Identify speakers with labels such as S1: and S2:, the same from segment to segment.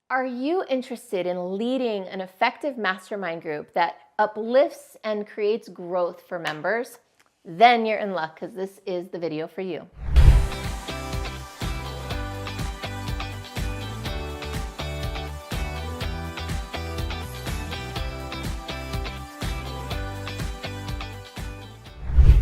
S1: Are you interested in leading an effective mastermind group that uplifts and creates growth for members? Then you're in luck, because this is the video for you.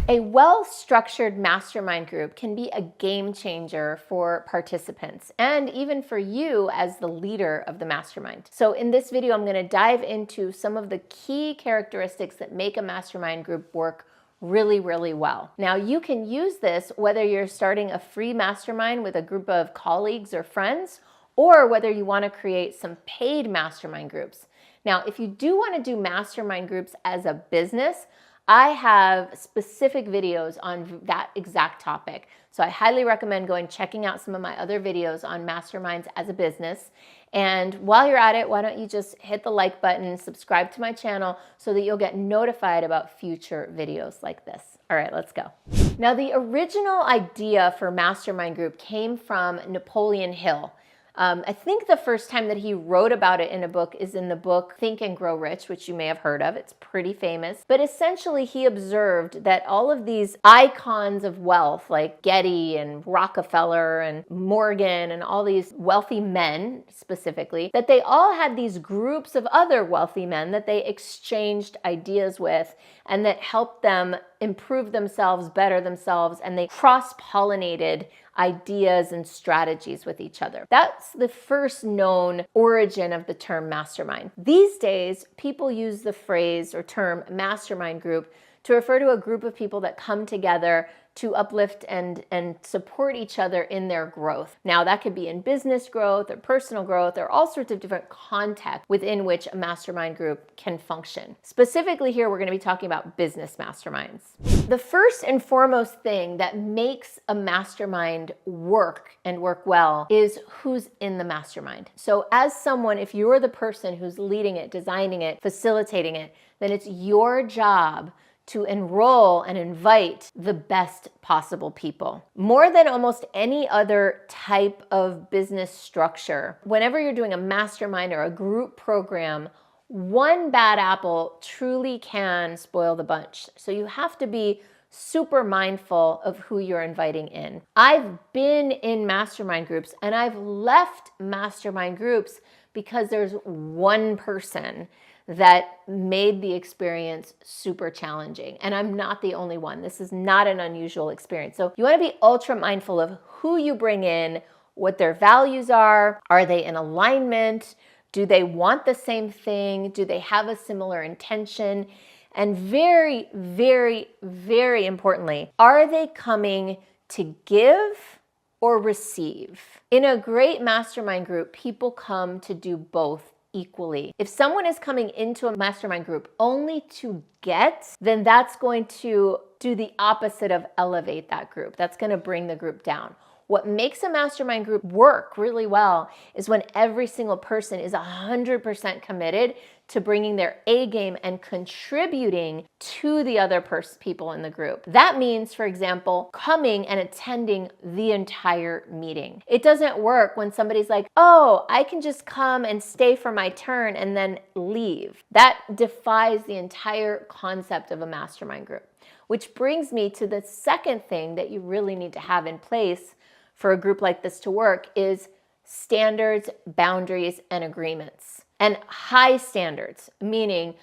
S1: A well-structured mastermind group can be a game changer for participants and even for you as the leader of the mastermind. So in this video, I'm going to dive into some of the key characteristics that make a mastermind group work really, really well. Now, you can use this whether you're starting a free mastermind with a group of colleagues or friends, or whether you want to create some paid mastermind groups. Now, if you do want to do mastermind groups as a business, I have specific videos on that exact topic. So I highly recommend going checking out some of my other videos on masterminds as a business. And while you're at it, why don't you just hit the like button, subscribe to my channel so that you'll get notified about future videos like this. All right, let's go. Now, the original idea for mastermind group came from Napoleon Hill. I think the first time that he wrote about it in a book is in the book Think and Grow Rich, which you may have heard of. It's pretty famous. But essentially, he observed that all of these icons of wealth, like Getty and Rockefeller and Morgan and all these wealthy men specifically, that they all had these groups of other wealthy men that they exchanged ideas with and that helped them improve themselves, better themselves, and they cross-pollinated ideas and strategies with each other. That's the first known origin of the term mastermind. These days, people use the phrase or term mastermind group to refer to a group of people that come together to uplift and support each other in their growth. Now, that could be in business growth or personal growth or all sorts of different contexts within which a mastermind group can function. Specifically here, we're going to be talking about business masterminds. The first and foremost thing that makes a mastermind work and work well is who's in the mastermind. So as someone, if you're the person who's leading it, designing it, facilitating it, then it's your job to enroll and invite the best possible people. More than almost any other type of business structure, whenever you're doing a mastermind or a group program, one bad apple truly can spoil the bunch. So you have to be super mindful of who you're inviting in. I've been in mastermind groups and I've left mastermind groups because there's one person that made the experience super challenging. And I'm not the only one. This is not an unusual experience. So you want to be ultra mindful of who you bring in, what their values are they in alignment? Do they want the same thing? Do they have a similar intention? And very, very, very importantly, are they coming to give or receive? In a great mastermind group, people come to do both equally. If someone is coming into a mastermind group only to get, then that's going to do the opposite of elevate that group. That's going to bring the group down. What makes a mastermind group work really well is when every single person is 100% committed to bringing their A game and contributing to the other people in the group. That means, for example, coming and attending the entire meeting. It doesn't work when somebody's like, oh, I can just come and stay for my turn and then leave. That defies the entire concept of a mastermind group. Which brings me to the second thing that you really need to have in place for a group like this to work is standards, boundaries, and agreements. And high standards, meaning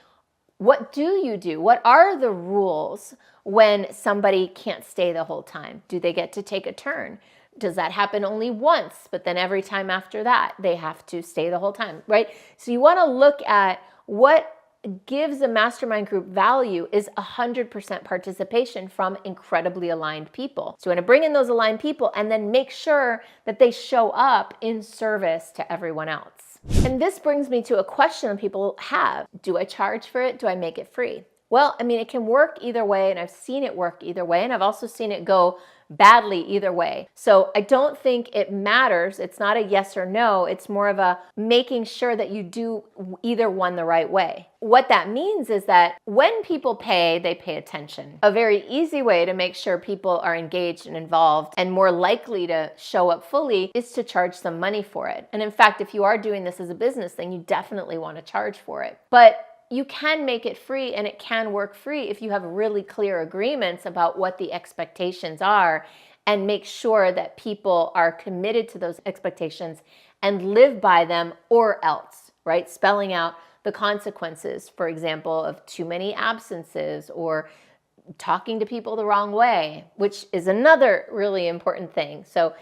S1: what do you do? What are the rules when somebody can't stay the whole time? Do they get to take a turn? Does that happen only once, but then every time after that, they have to stay the whole time, right? So you want to look at what gives a mastermind group value is 100% participation from incredibly aligned people. So you want to bring in those aligned people and then make sure that they show up in service to everyone else. And this brings me to a question that people have. Do I charge for it? Do I make it free? Well, I mean, it can work either way, and I've seen it work either way, and I've also seen it go badly either way. So I don't think it matters. It's not a yes or no. It's more of a making sure that you do either one the right way. What that means is that when people pay, they pay attention. A very easy way to make sure people are engaged and involved and more likely to show up fully is to charge some money for it. And in fact, if you are doing this as a business, then you definitely want to charge for it. But you can make it free, and it can work free if you have really clear agreements about what the expectations are and make sure that people are committed to those expectations and live by them, or else, right? Spelling out the consequences, for example, of too many absences or talking to people the wrong way, which is another really important thing. So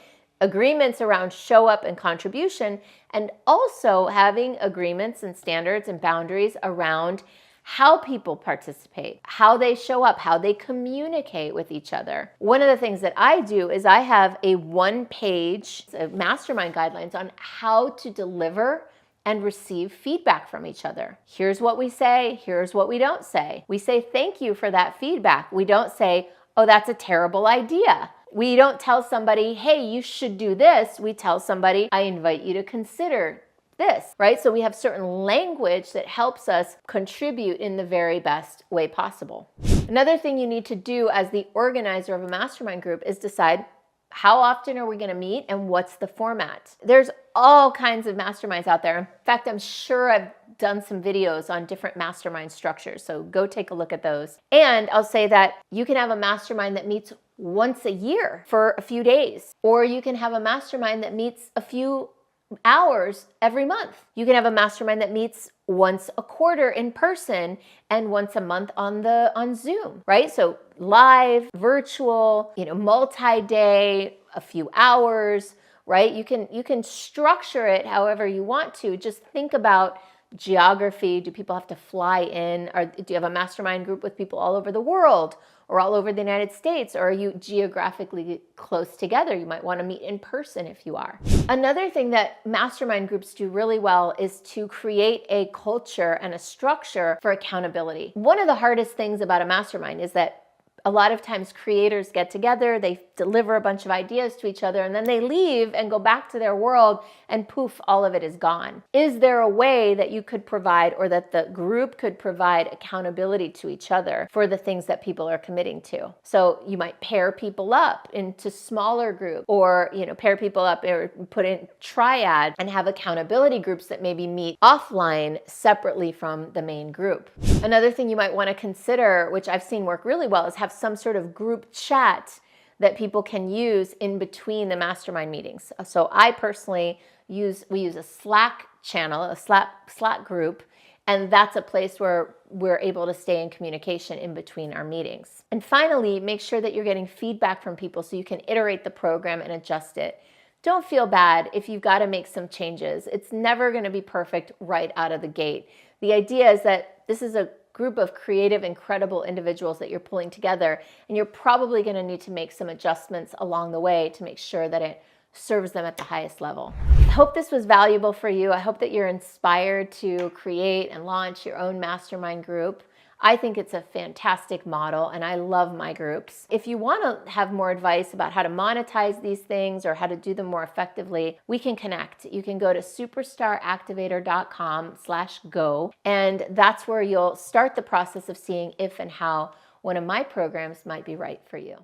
S1: agreements around show up and contribution, and also having agreements and standards and boundaries around how people participate, how they show up, how they communicate with each other. One of the things that I do is I have a one-page mastermind guidelines on how to deliver and receive feedback from each other. Here's what we say, here's what we don't say. We say thank you for that feedback. We don't say, oh, that's a terrible idea. We don't tell somebody, hey, you should do this. We tell somebody, I invite you to consider this, right? So we have certain language that helps us contribute in the very best way possible. Another thing you need to do as the organizer of a mastermind group is decide, how often are we going to meet and what's the format? There's all kinds of masterminds out there. In fact, I'm sure I've done some videos on different mastermind structures, so go take a look at those. And I'll say that you can have a mastermind that meets once a year for a few days, or you can have a mastermind that meets a few hours every month. You can have a mastermind that meets once a quarter in person and once a month on Zoom, right? So live, virtual, multi-day, a few hours, right? You can structure it however you want to. Just think about geography. Do people have to fly in? Or do you have a mastermind group with people all over the world or all over the United States? Or are you geographically close together? You might want to meet in person if you are. Another thing that mastermind groups do really well is to create a culture and a structure for accountability. One of the hardest things about a mastermind is that a lot of times creators get together, they deliver a bunch of ideas to each other, and then they leave and go back to their world, and poof, all of it is gone. Is there a way that you could provide, or that the group could provide, accountability to each other for the things that people are committing to? So you might pair people up into smaller groups, or pair people up or put in triad and have accountability groups that maybe meet offline separately from the main group. Another thing you might want to consider, which I've seen work really well, is have some sort of group chat that people can use in between the mastermind meetings. So I personally we use a Slack channel, a Slack group, and that's a place where we're able to stay in communication in between our meetings. And finally, make sure that you're getting feedback from people so you can iterate the program and adjust it. Don't feel bad if you've got to make some changes. It's never going to be perfect right out of the gate. The idea is that this is a group of creative, incredible individuals that you're pulling together, and you're probably going to need to make some adjustments along the way to make sure that it serves them at the highest level. I hope this was valuable for you. I hope that you're inspired to create and launch your own mastermind group. I think it's a fantastic model, and I love my groups. If you want to have more advice about how to monetize these things or how to do them more effectively, we can connect. You can go to superstaractivator.com/go, and that's where you'll start the process of seeing if and how one of my programs might be right for you.